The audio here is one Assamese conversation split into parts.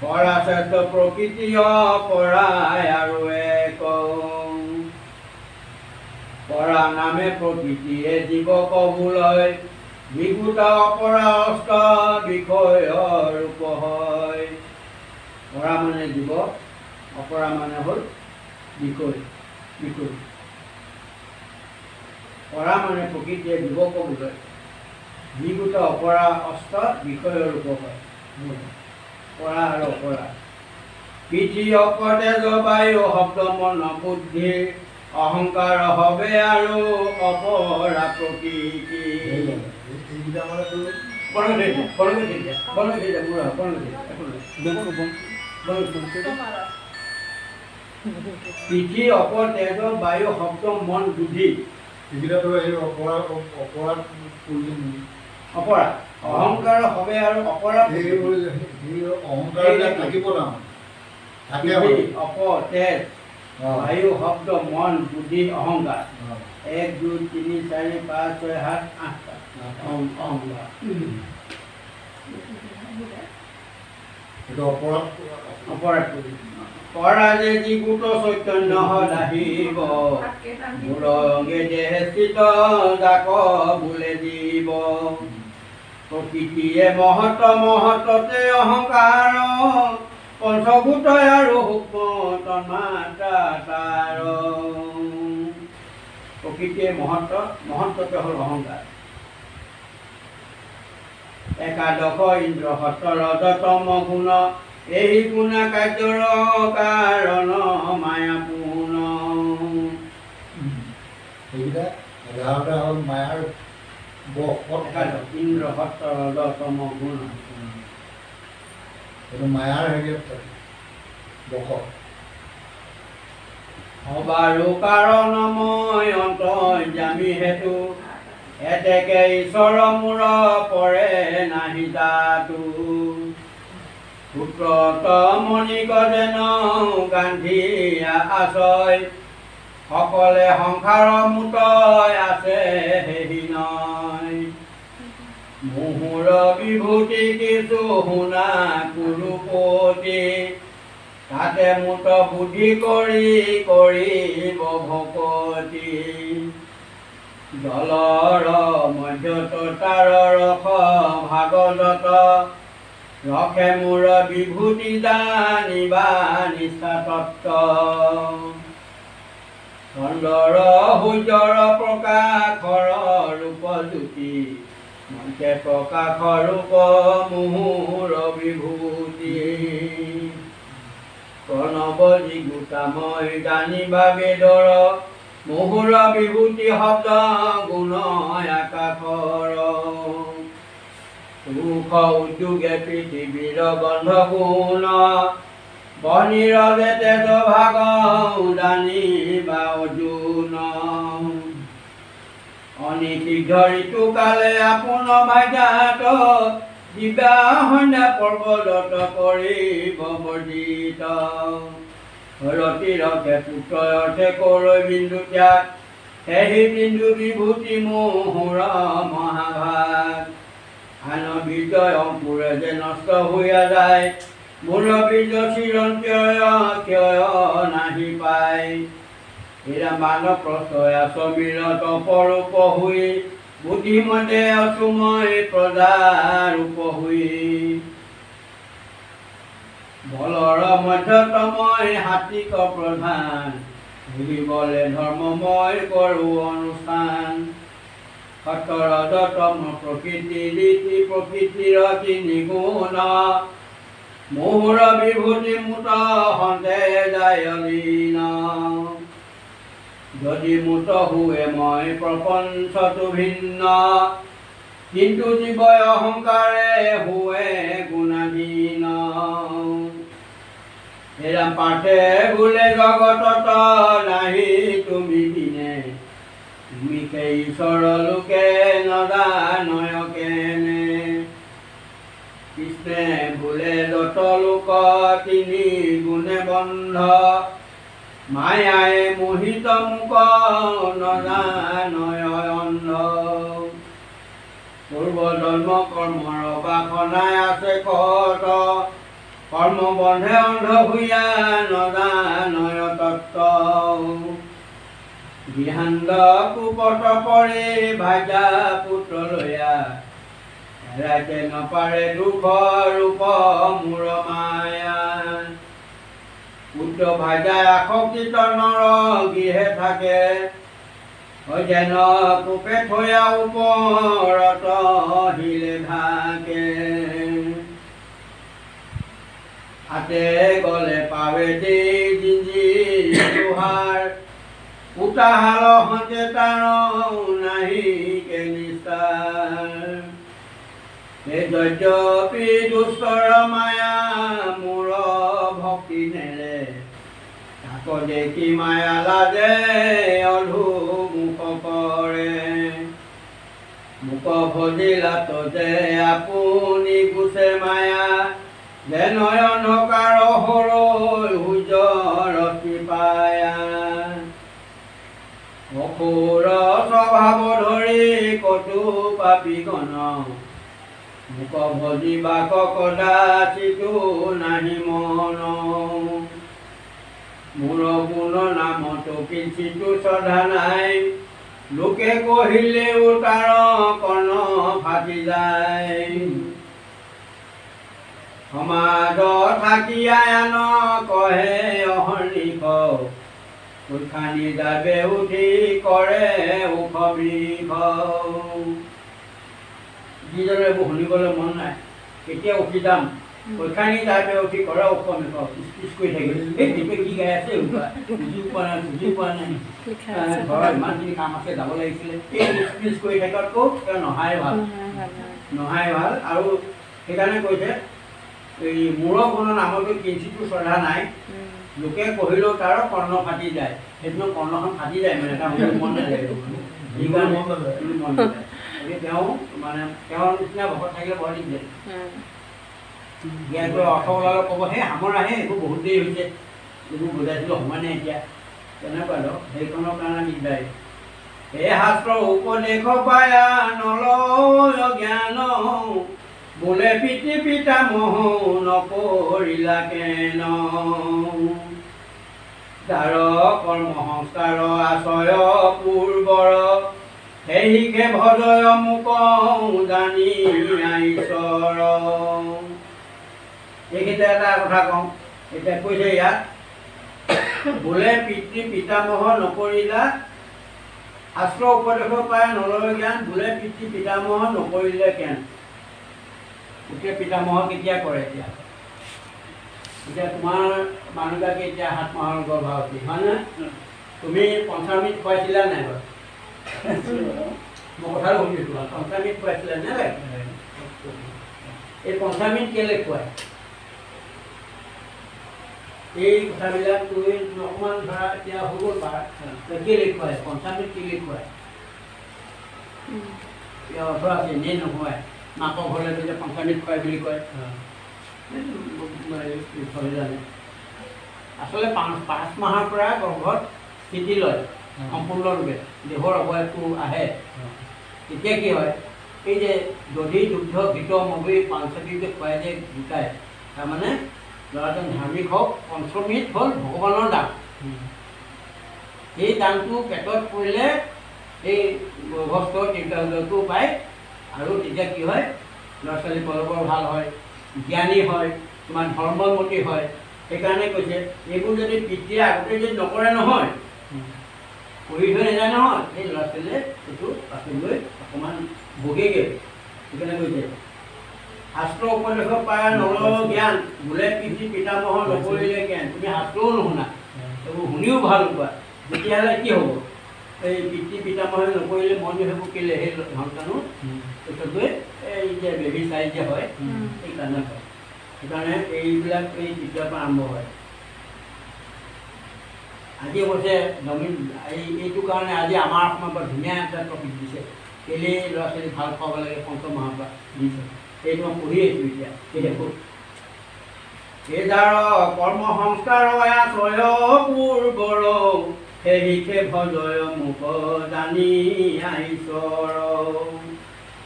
পৰাশ্ৰেষ্ঠ প্ৰকৃতি অপৰাই আৰু এক পৰা নামে প্ৰকৃতিয়ে জীৱক বোলয় বিভূতা অপৰা অস্ত বিষয়ৰ ৰূপ হয়। পৰা মানে জীৱ, অপৰা মানে হ'ল বিষয়। পৰা মানে প্ৰকৃতিয়ে জীৱক বোলয় বিভূতা অপৰা অস্ত বিষয়ৰ ৰূপ হয়। পৰা আৰু অপৰা পিঠি অপতেজ বায়ু শব্দ মন বুদ্ধি অহংকাৰ হবে আৰু অপৰা প্ৰকৃতি। পিঠি অপতেজ বায়ু শব্দ মন বুদ্ধি অপৰা অহংকাৰ হবে আৰু অপৰা অপতেজ বায়ু শব্দ মন বুদ্ধি অহংকাৰ 1 2 3 4 5 6 7 8টা অহংকাৰ অপৰাধ পৰা যে জীবুত চৈতন্য আহিব মূৰগে দেহে স্থিত যাক বোলে জীৱ প্ৰকৃতিয়ে মহত মহততে অহংকাৰ পঞ্চভূত আৰু সূক্ষ্ম তন্মাত্ৰা তাৰ প্ৰকৃতিয়ে মহত্বতে হ'ল অহংকাৰ। একাদশ ইন্দ্ৰ হস্ত ৰজতম গুণ এই গুণ কাৰ্যৰ কাৰণ মায়া পূৰ্ণ। মায়াৰ ইন্দ্ৰ হস্ত ৰজতম গুণ মায়াৰ বস হবাৰো কাৰণময় অন্তৰ্যামী হেতু এতেকে ঈশ্বৰ মূৰ পৰে নাহি তাতো পুত্ৰত মণিক যেন গান্ধী আশ্ৰয় সকলে সংসাৰ মুতয় আছে হেৰি নয় মুহুৰ বিভূতি কিছু শুনা কুৰুপতি তাতে মুত বুদ্ধি কৰি কৰিব ভকতি জলৰ মধ্যত তাৰ ৰস ভাগৱত ৰখে মোৰ বিভূতি জানিবা নিষ্ঠা তত্ত্ব চন্দ্ৰৰ সূৰ্যৰ প্ৰকাশৰ ৰূপ জ্যোতি মঞ্চে প্ৰকাশ ৰূপ মুহুৰ বিভূতি প্ৰণৱ জিগুতাময় জানিবা বেদৰ মুহুৰ বিভূতি শব্দ গুণ আকাশৰ সুখ উদ্যোগে পৃথিৱীৰ গন্ধ গুণ বনিৰজে তেজ ভাগ উদানিবা অৰ্জুন অনিষিদ্ধ ঋতুকালে আপোন ভাগ্যাত দিবা সন্ধ্যা পৰ্বত কৰিব বৰ্জিত ৰতি ৰথে পুত্ৰ অৰ্থে কৰৈ বিন্দু ত্যাগ সেই বিন্দু বিভূতি মুহুৰ মহাভাগ আন বিজয় অংকুৰে যে নষ্ট হৈয়া যায় মূল বীজ চিৰন্ত্যয় ক্ষয় নাহি পায় এৰা মানৱ প্ৰচয়া সমীৰত পৰূপ হৈ বুদ্ধিমতে আছো মই প্ৰজাৰূপ হৈ বলৰ মধ্যতময় হাতীক প্ৰধান ঘূৰিবলে ধৰ্মময় কৰোঁ অনুষ্ঠান সতৰজতম প্ৰকৃতি ৰীতি প্ৰকৃতিৰ তিনি গুণ মুহুৰ বিভূতি মুত সন্তে যায় লীন যদি মুত হুৱে মই প্ৰপঞ্চটো ভিন্ন কিন্তু জীৱই অহংকাৰে হুৱে গুণাধীন এৰা পাঠে বোলে জগতত নাহি তুমি দিনে তুমি সেই ঈশ্বৰ লোকে নজানয় কেনে কৃষ্ণে বোলে যত লোক তিনি গুণে বন্ধ মায়াই মোহিত মুখ নজানয় অন্ধ পূৰ্ব জন্ম কৰ্মৰ বাসনাই আছে কত কর্ম বন্ধে অন্ধ হইয়া নদানয় তত্ত্ব বিহান্দ কুপট পরে ভাজা পুত্র লয়া রাইতে নপারে দুখ রূপ মূর মায়া পুত্র ভাজা আসক্তিত নৰ গৃহে থাকে যেন কোপে থয়া ওপৰত হিলে থাকে হাতে গলে পাবে দে জিঞ্জিৰ উতাহাল হতে তাৰ নাহি কে নিস্তাৰ যদ্যপি দুষ্টৰ মায়া মূৰ ভক্তি নেৰে তাক দেখি মায়া লাজে অধু মুখ কৰে মুখ ভজিলাত যে আপুনি গুছে মায়া যে নয়ন কাৰ হৰৈ সূৰ্যৰ কৃপায়া অসুৰ স্বভাৱ ধৰি কটু পাপী গণ মুখ ভজিবা কদাচিতো নাহি মন মোৰ গুণ নামতো কিঞ্চিতো শ্ৰদ্ধা নাই লোকে কহিলেও তাৰ কৰ্ণ ফাটি যায় সমাজ থাকি আন কহে অহৰ্নিশ উৎখানি যাবে উঠি কৰে উখ বৃষ যিজনে এইবোৰ শুনিবলৈ মন নাই কেতিয়া উঠি যাম উৎখানি যাবে উঠি কৰে উখ বৃষ স্পিচ কৰি থাকিল এই দীপে কি গাই আছে বুজি পোৱা নাই ঘৰত ইমানখিনি কাম আছে যাব লাগিছিলে এই স্পিচ কৰি থকাতকৈ তেওঁ নহাই ভাল আৰু সেইকাৰণে কৈছে এই মূৰ গুণ নামতো কিঞ্চিতো শ্ৰদ্ধা নাই লোকে কহিলেও তাৰ কৰ্ণ ফাটি যায় সেইদিনা কৰ্ণখন ফাটি যায় মানে তাৰ মন নাযায় তেওঁ মানে তেওঁৰ নিচিনা ভকত থাকিলে বৰ দিগদাৰ জ্ঞানটো অৰ্থ ওলালে ক'ব সেই সামৰ আহে এইবোৰ বহুত দেৰি হৈছে এইবোৰ বুজাইছিলোঁ সময় নাই এতিয়া তেনেকুৱা ধৰক সেইখনৰ কাৰণে দিগদাৰ এই শাস্ত্ৰ উপদেশ পায়া নলয় জ্ঞান বোলে পিতৃ পিতামহ নকৰিলা কেন যাৰ কৰ্ম সংস্কাৰ আশয় পূৰ্বৰ সেইকে ভজয় মোক জানি ঈশ্বৰ এইকেইটা এটা কথা কওঁ এতিয়া কৈছে ইয়াত বোলে পিতৃ পিতামহ নকৰিলা শাস্ত্ৰ উপদেশ পায় নলয় জ্ঞান বোলে পিতৃ পিতামহ নকৰিলে কেন এতিয়া পিতামহ কেতিয়া কৰে এতিয়া তোমাৰ মানুহগৰাকী এতিয়া 7 মাহৰ গৰ্ভৱতী হয়নে তুমি পঞ্চামৃত খুৱাইছিলা নাই বাৰু মই কথাটো শুনিছোঁ পঞ্চামৃত খুৱাইছিলা নে এই পঞ্চামৃত কেলৈ খুৱায় এই কথাবিলাক তুমি অকণমান ধৰা এতিয়া হৈ গ'ল পাৰা কেলৈ খুৱায় পঞ্চামৃত কেলৈ খুৱায় অৰ্থ আছে এনেই নোখোৱায় নাটক হ'লে তেতিয়া পঞ্চামৃত খুৱাই বুলি কয় আচলতে 5 মাহৰ পৰা গৰ্ভত স্থিতি লয় সম্পূৰ্ণৰূপে দেহৰ অৱয়বটো আহে তেতিয়া কি হয় এই যে দধি দুগ্ধ ঘৃত মগুৰি পাঞ্চমৃত যে খুৱাই যে গোটায় তাৰমানে ল'ৰাজন ধাৰ্মিক হওক পঞ্চমৃত হ'ল ভগৱানৰ দান এই দানটো পেটত পৰিলে এই গৰ্ভস্থ তীৰ্থটো পায় আৰু তেতিয়া কি হয় ল'ৰা ছোৱালী বৰ ভাল হয় জ্ঞানী হয় তোমাৰ ধৰ্মমতী হয় সেইকাৰণে কৈছে এইবোৰ যদি পিতৃয়ে আগতে যদি নকৰে নহয় পঢ়ি থৈ নাযায় নহয় সেই ল'ৰা ছোৱালীয়ে এইটো পাছলৈ অকণমান ভোগেগৈ সেইকাৰণে কৈছে শাস্ত্ৰ উপদেশ পায় নলয় জ্ঞান বোলে পিতৃ পিতামহ নকৰিলে জ্ঞান তুমি শাস্ত্ৰও নুশুনা এইবোৰ শুনিও ভাল পোৱা তেতিয়াহ'লে কি হ'ব এই পিতৃ পিতামহে নকৰিলে মন সেইবোৰ কেলে সেই সন্তানো পিছতকৈ এই যে বেবী চাইজ যে হয় সেইকাৰণে হয় সেইকাৰণে এইবিলাক এই তেতিয়াৰ পৰা আৰম্ভ হয় আজি অৱশ্যে এইটো কাৰণে আজি আমাৰ অসমত বৰ ধুনীয়া এটা টপিক দিছে কেলে ল'ৰা ছোৱালী ভাল খুৱাব লাগে 5 মাহৰ পৰা দিছে সেইটো মই পঢ়ি আহিছোঁ এতিয়া সেই দেখোঁ এই যাৰ কৰ্ম সংস্কাৰ আশয় পূৰ্বৰ সেইকে ভজয় মোক জানি ঈশ্বৰ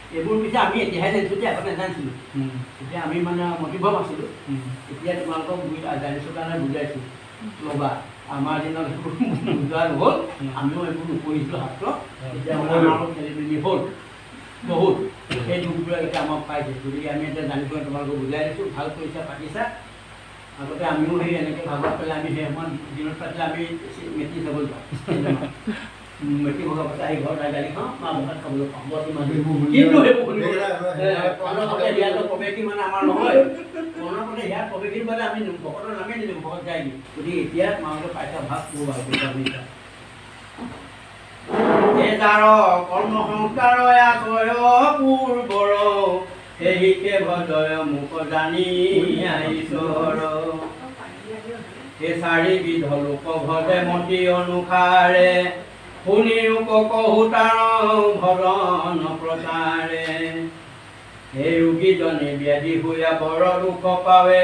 এইবোৰ পিছে আমি এতিয়াহে জানিছোঁ যে আগতে নাজানিছিলোঁ এতিয়া আমি মানে মতিভ্ৰম আছিলোঁ এতিয়া তোমালোকক জানিছোঁ কাৰণে বুজাইছোঁ ল'বা আমাৰ দিনত এইবোৰ বুজোৱা নহ'ল আমিও এইবোৰ নপঢ়িছিলোঁ শাস্ত্ৰ এতিয়া মানে আমাৰ খেলি মেলি হ'ল বহুত সেই যুগবোৰে এতিয়া আমাক পাইছে গতিকে আমি এতিয়া জানিছোঁ তোমালোকক বুজাই দিছোঁ ভাল কৰিছা পাতিছা আগতে আমিও সেই এনেকৈ ভাগত পেলাই আমি সেই সময়ত দিনত পাতিলে আমি মেট্ৰিক চাবলৈ যাওঁ মেট্ৰিক ভগা পাতি আহি ঘৰত গালি খাওঁ মা ভাত খাবলৈ পাওঁ বৰ কিমান কিন্তু সেইবোৰ দিয়াটো প্ৰৱেশী মানে আমাৰ নহয় মনতে ইয়াত প্ৰৱেশীৰ বাবে আমি ভকতৰ নামেই নিদিওঁ ভকত যায় নি গতিকে এতিয়া তোমালোকে পাইছা ভাগ মোৰ ভাল কৰিছা বুজিছা যাৰ কৰ্ম সংস্কাৰ আছয় পূৰ্বৰ সেহিকে ভজয় মোক জানি আইছৰ এই চাৰিবিধ লোক ভজে মতি অনুসাৰে শুনি ৰূপ কহু তাৰ ভজন প্ৰচাৰে সেই ৰোগীজনে ব্যাধি হৈয়া বৰ দুখ পাৱে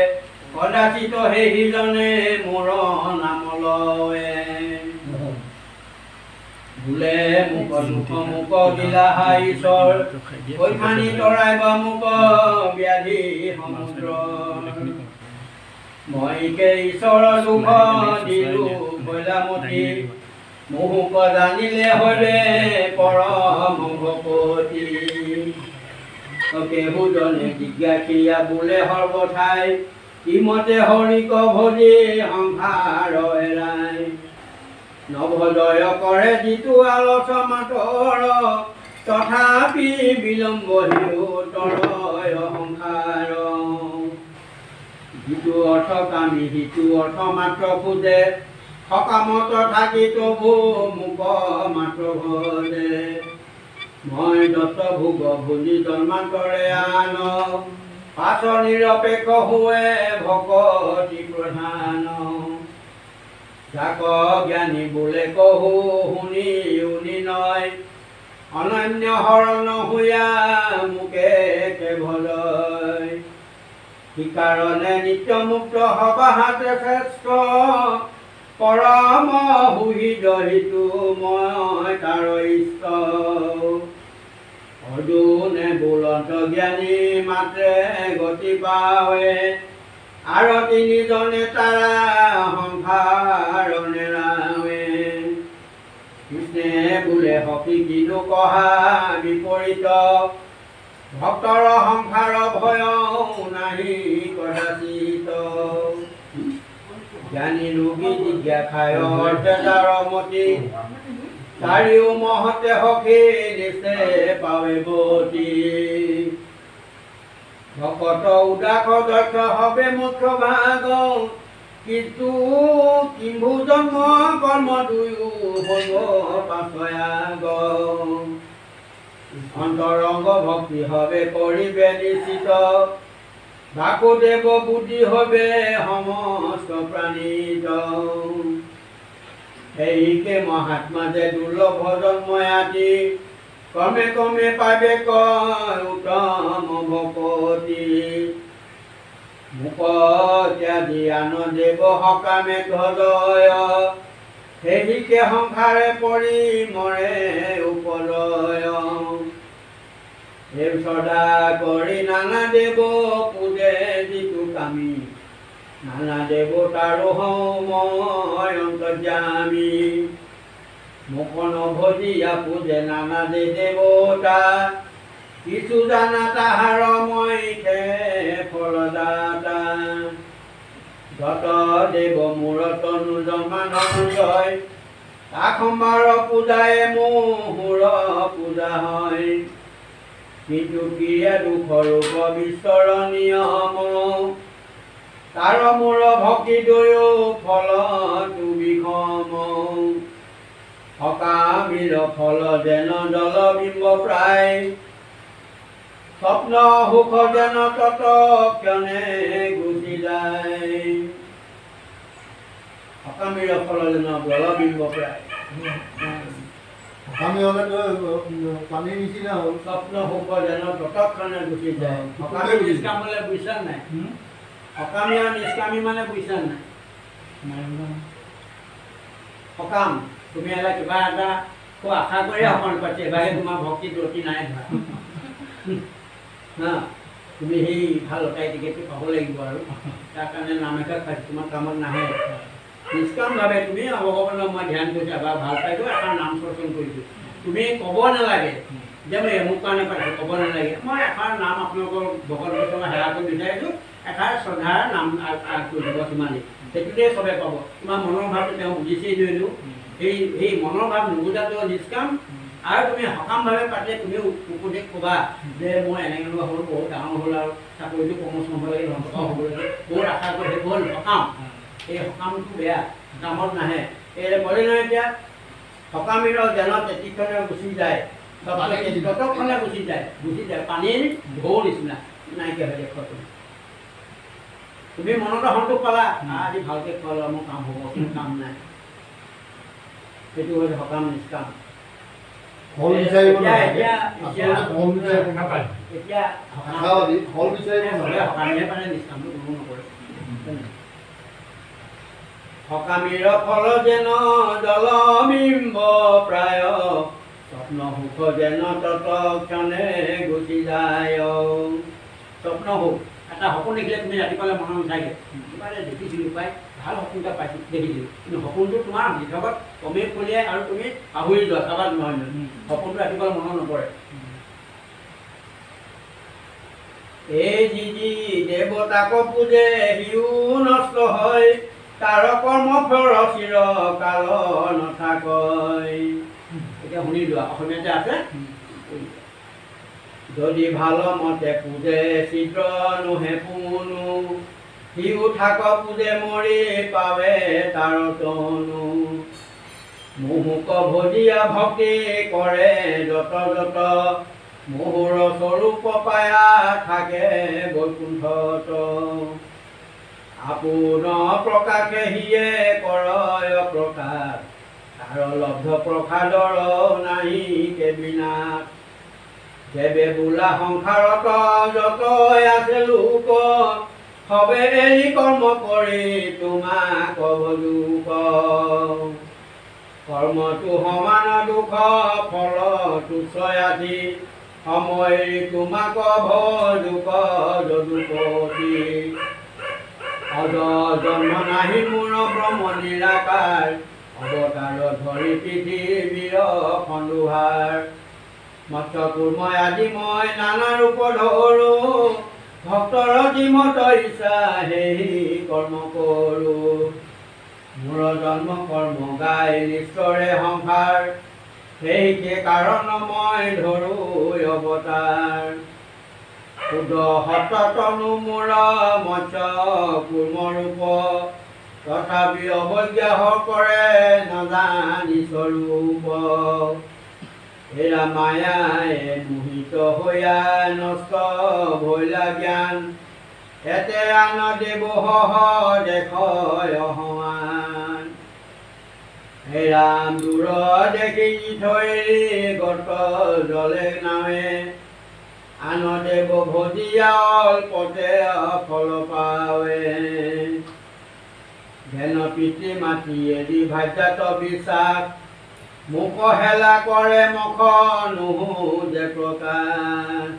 কদাচিত সেইজনে মোৰ নাম লয়ে বোলে মোক দুখ মোক দিলা ঈশ্বৰ কৈখানি তৰাইব মোক ব্যাধি সমুদ্ৰ মইকে ঈশ্বৰৰ দুখ দিলো বৈলামতী মোক জানিলে হলে পৰম ভকতি কেহুজনে জিজ্ঞাসিয়া বোলে সৰ্বঠাই ইমতে হৰিক ভজি সংসাৰ এৰাই নভজয় কৰে যিটো আলচ মাতৰ তথাপি বিলম্ব হিতৰয় সংসাৰ যিটো অৰ্থ কামি সিটো অৰ্থ মাত্ৰ খোজে সকামত থাকি তবু মোক মাত্ৰ ভজে মই দত্ত ভোগ ভুজি জন্মান্তৰে আন পাছৰ নিৰপেক্ষ হোৱে ভকতি প্ৰধান যাক জ্ঞানী বোলে কহু শুনি শুনি নয় অনন্য শৰণ হৈয়া মোকে কেৱলয় সিকাৰণে নিত্য মুক্ত সবাহাতে শ্ৰেষ্ঠ পৰম সুহৃদ হিতু মই তাৰ ইষ্ট অৰ্জুনে বোলন্ত জ্ঞানী মাতে গতি পাৱে আৰু তিনিজনে তাৰা সংসাৰ নেৰাৱে কৃষ্ণে বোলে সখী কিনো কহা বিপৰীত ভক্তৰ সংসাৰ ভয় নাহি কদাচিত জ্ঞানী ৰোগী জিজ্ঞাসায় অৰ্থেদাৰ মতি চাৰিও মহতে সখী দিছে পাৱে গতি ভকত উদাস দক্ষ হবে মুখ্য ভাগ কিন্তু কিম্ভু জন্ম কৰ্ম দুয়ো হব পাছয়াগ অন্তৰংগ ভক্তি হবে কৰিবে নিশ্চিত বাসুদেৱ বুদ্ধি হবে সমস্ত প্ৰাণীত সেইকে মহাত্মা যে দুৰ্লভ জন্ময়াতি ক্ৰমে ক্ৰমে পাবে কয় উত্তম ভকতি মোক ত্যাদি আন দেৱ সকামে ধজয় সেইকে সংসাৰে পৰি মৰে উপলয় এই সদা কৰি নানা দেৱ পূজে যিটো কামি নানা দেৱতাৰো হওঁ মই অন্তৰ্যামী মোক নভজিয়া পূজে নানা দেৱতা কিছু জানা তাহাৰ মই ফলদাতা যত দেৱ মূৰ তনু জন্মানন্দয় তাকম্বাৰ পূজায়ে মোৰ পূজা হয় কিন্তু ক্ৰিয়া দুখ ৰূপ বিশ্বৰৰ নিয়ম তাৰ মূৰ ভক্তি দয়ো ফলটো বিষম সকামিৰ ফল যেন জলবিম্ব প্ৰায় স্বপ্ন সুখ যেন ততক্ষণে গুচি যায় সকামিৰ ফল যেন জলবিম্ব প্ৰায় আমি হলেতো পানীৰ নিচিনা হ'ল স্বপ্ন সুখ যেন ততক্ষণে গুচি যায় সকামী নিষ্কাম হ'লে বুজিছা নাই সকামী আৰু নিষ্কামী মানে বুজিছা নাই সকাম তুমি এটা কিবা এটা খুব আশা কৰি সকাম পাইছে এবাৰে তোমাৰ ভক্তিত ৰতি নাই ধৰা না তুমি সেই ভাল লটাৰী টিকেটটো পাব লাগিব আৰু তাৰ কাৰণে নাম এটা খাইছোঁ তোমাৰ কামত নাহে নিষ্কামভাৱে তুমি ভগৱানক মই ধ্যান কৰিছা বা ভাল পাইছোঁ এটা নাম চৰ্চন কৰিছোঁ তুমি ক'ব নালাগে যে মই এমুক কাৰণে পাইছোঁ ক'ব নালাগে মই এষাৰ নাম আপোনালোকৰ ভকত বৈষ্ণৱ সেৱা কৰিব বিচাৰিছোঁ এষাৰ শ্ৰদ্ধাৰ নাম কৰি দিব সিমানেই সেইটোতে চবে পাব তোমাৰ মনৰ ভাৱটো তেওঁ বুজিছেই ধৰিলোঁ সেই মনৰ ভাৱ নুবুজাটো নিষ্কাম আৰু তুমি সকামভাৱে পাতিলে তুমি উপদেশ ক'বা যে মই এনেকৈ হ'ল বহুত ডাঙৰ হ'ল আৰু চাকৰিটো প্ৰমোচন হ'ব লাগে ধনটকা হ'ব লাগে বহুত আশা কৰি সেই হ'ল সকাম এই সকামটো বেয়া কামত নাহে এই ক'লে নহয় এতিয়া সকামিৰ যেন তেতিক্ষণে গুচি যায় ততক্ষণে গুচি যায় পানীৰ ঢৌ নিচিনা নাইকিয়া হৈ দেখুৱা তুমি মনতে সন্তোষ পালা আজি ভালকৈ খোৱা মোৰ কাম হ'ব কোনো কাম নাই সেইটো হৈছে সকাম নিষ্কাম ফল বিচাৰিব এতিয়া ফল বিচাৰিব সকামিহে পাৰে নিষ্কামটো কোনো নকৰে সকামিৰ ফল যেন জলবিম্ব প্ৰায় স্বপ্ন সুখ যেন ততক্ষণে গুচি যায় স্বপ্ন সুখ এটা সপোন দেখিলে তুমি ৰাতিপুৱালে মনত নাথাকে কিবা এটা দেখিছিলোঁ পাই ভাল সপোন এটা পাইছোঁ দেখিছিলোঁ কিন্তু সপোনটো তোমাৰ দিঠকত কমেই ফলিয়াই আৰু তুমি পাহৰি যোৱা কাৰোবাৰ নহয় সপোনটো ৰাতিপুৱা মনত নপৰে এই যি দেৱতাক পূজে সিও নষ্ট হয় তাৰ কৰ্ম ফল চিৰ কাল নাথাকয় এতিয়া শুনি লোৱা অসমীয়াতে আছে যদি ভাল মতে পূজে চিত্ৰ নোহে পুনু সিও থাক পূজে মৰি পাৱে তাৰ তনু মুহুক ভজিয়া ভক্তি কৰে যত যত মোহৰ স্বৰূপ পায়া থাকে বৈকুণ্ঠত আপোন প্ৰকাশে সিয়ে কৰয় প্ৰকাশ তাৰ লব্ধ প্ৰসাদৰ নাহি কেবিনাশ দেৱে বোলা সংসাৰত যত আছে লোক সবে এৰি কৰ্ম কৰি তোমাক ভজুক কৰ্মটো সমান দুখ ফল তুচ্ছয়াধি সময় তোমাক ভজুক যদুপতি অজ জন্ম নাহি মোৰ ব্ৰহ্ম নিৰাকাৰ অৱতাৰ ধৰি পৃথিৱীৰ খণ্ডুহাৰ মৎস্য কুৰ্ময় আদি মই নানা ৰূপ ধৰোঁ ভক্তৰ যিমত ইচ্ছা সেই কৰ্ম কৰোঁ মোৰ জন্ম কৰ্ম গাই নিষ্ঠৰে সংসাৰ সেইকে কাৰণ মই ধৰোঁ অৱতাৰ শুদ্ধ সততনু মোৰ মৎস্য কুৰ্ম ৰূপ তথাপি অৱজ্ঞা কৰে নাজানি স্বৰূপ এৰা মায়াই মোহিত হৈয়া নষ্ট ভৈলা জ্ঞান এতে আন দেৱ দেখয় অহমান হে ৰাম দূৰ দেখি থৈ গত জলে নাৱে আন দেৱ ভজিয়া অল্পতে ফল পাৱে ধেন পিতৃ মাতি এৰি ভাজ্যাত বিশ্বাস মুখ হেলা কৰে মুখ নুহু যে প্ৰকাশ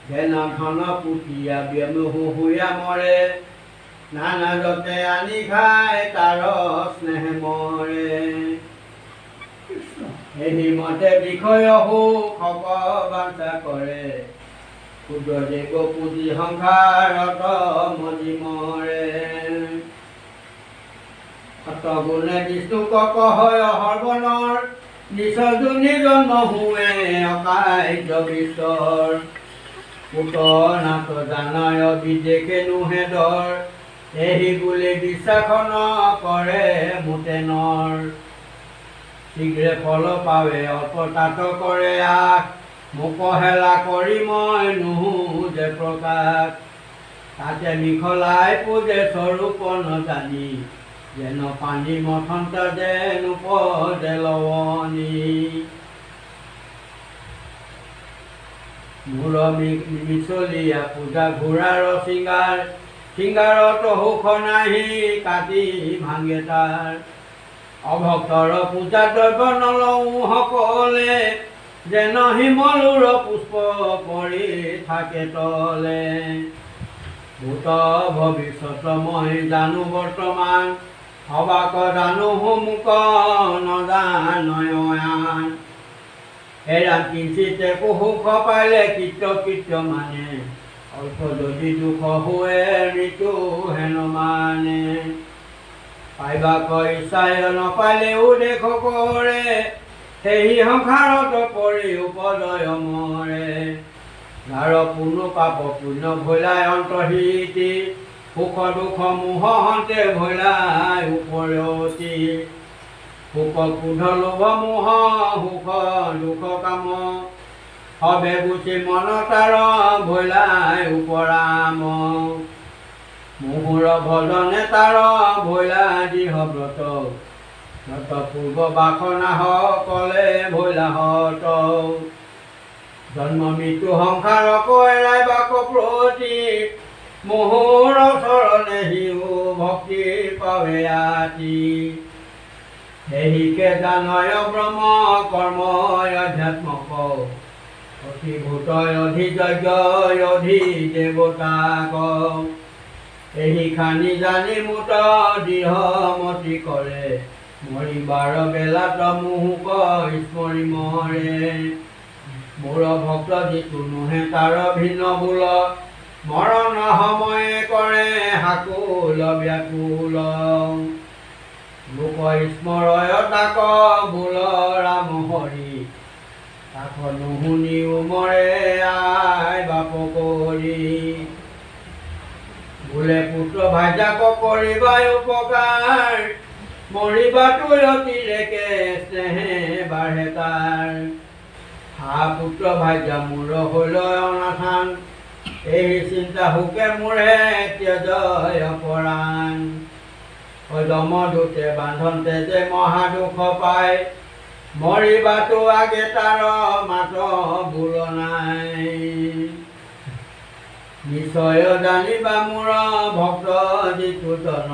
ধেন ধন পুতিয়া হুহুয়া মৰে নানা যতে আনি খাই তাৰ স্নেহ মৰে এই মতে বিষয় সুখ বাঞ্ছা কৰে ক্ষুদ্ৰ দেৱ পুঁজি সংসাৰত মজি মৰে গুণে বিষ্ণুক কহয় সৰ্বনৰ নিচ জুনি জন্ম হুৱে অকাৰ্য বিশ্বৰ পুত নাট জানয় বিদেশে নুহে ধৰ এই বুলি বিশ্বাসন কৰে মোতেনৰ শীঘ্ৰে ফল পাৱে অল্পতাত কৰে আশ মোক হেলা কৰি মই নুহু যে প্ৰকাশ তাতে মিখলাই পূজে স্বৰূপ নজানি যেন পানী মথন্ত যেন উপদে লৱণী মূৰ মিছলীয়া পূজা ঘোঁৰাৰ চিংগাৰ চিংগাৰত সুখ নাহি কাটি ভাঙে তাৰ অভক্তৰ পূজা দ্ৰব্য নলওঁ সকলে যেন শিমলুৰ পুষ্প পৰি থাকে তলে ভূত ভৱিষ্যত মই জানো বৰ্তমান অবাক জানো সন্মুখ নজানয়ন এৰাম কিঞ্চিতে সুখ পাইলে কৃত্য মানে অল্প যদি দুখ हुए মৃত্যু হেন মানে পাইবাক ইচ্ছাই নাপালেও দেখ কৰে সেই সংসাৰত পৰি উপজয় মৰে যাৰ পুণ্য পাপ পুণ্য ভৈলাই অন্তহিতি সুখ দুখ মোহ হন্তে ভৈলাই উপৰতি সুখ ক্ৰোধ লোভ মোহ সুখ দুখ কাম সবে গুচি মন তাৰ ভৈলাই উপৰাম মুহুৰ ভজনে তাৰ ভৈলা দিহ ব্ৰত নত পূৰ্ব বাসনা সকলে ভৈলাহত জন্ম মৃত্যু সংসাৰ কৰাই বাক প্ৰতি মুহুৰ চৰণে হিও ভক্তি পাৱে আতি সেহিকে জানয় ব্ৰহ্ম কৰ্ময় অধ্যাত্মক অধিভূতয় অধিযজ্ঞ অধিদেৱতাক এই খানি জানি মুত দৃঢ় মতি কৰে মৰিবাৰ বেলাত মুহুক স্মৰি মৰে মোৰ ভক্ত যিটো নোহে তাৰ ভিন্ন বোল মৰণ সময়ে কৰে হাকুল ব্যাকুল লোক স্মৰয় তাক বোল ৰাম হৰি তাক নুশুনিও মৰে আই বাপ কৰি বোলে পুত্ৰ ভাইজাক কৰিবা উপকাৰ মৰিবাটো অতিৰেকে স্নেহে বাঢ়ে তাৰ হা পুত্ৰ ভাইজা মোৰ হল অনাথান এই চিন্তা হুকে মোৰে ত্যজয় পৰাণ অদম দূতে বান্ধনতে যে মহা দুখ পায় মৰিবাটো আগে তাৰ মাত বোল নাই নিশ্চয় জানিবা মোৰ ভক্ত যিটো জন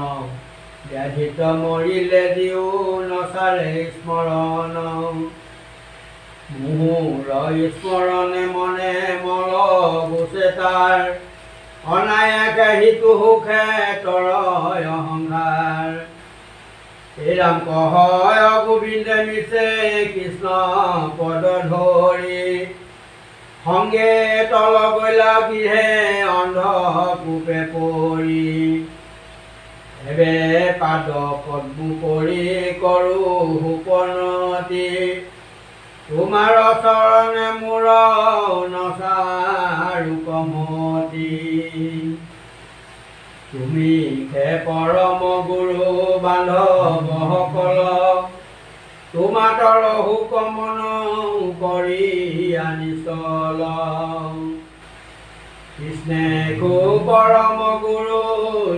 ব্যাধিত মৰিলে দিও নচাৰে স্মৰণ মুহুৰ স্মৰণে মনে মল গুচে তাৰ অনায়াসে সিটো সুখে তৰয় অহংকাৰ এৰাম কহয় গোবিন্দে মিছে কৃষ্ণ পদ ধৰি সংগে তল গলা বিহে অন্ধ কূপে পৰি এবে পাদ পদ্ম কৰি কৰো সুপনতি তোমাৰ চৰণে মোৰ নচাৰু কমতি তুমি খে পৰম গুৰু বান্ধৱসকল তোমাতৰ হুকমন কৰি আনি চল কৃষ্ণে কো পৰম গুৰু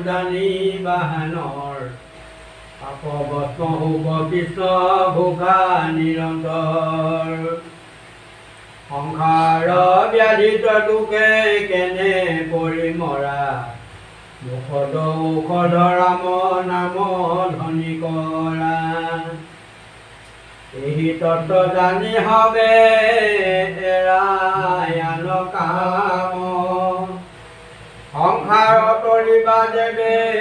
জানি বাহানৰ আপবস্ত হুক কৃষ্ণ ভোগা নিৰন্তৰ সংসাৰ ব্যাধিত দুখে কেনে পৰি মৰা মুখদ ঔষধ ৰাম নাম ধ্বনি কৰা এই তত্ত্ব জানি হবে এৰায়ান কাম সংসাৰ তৰিবা দেৱে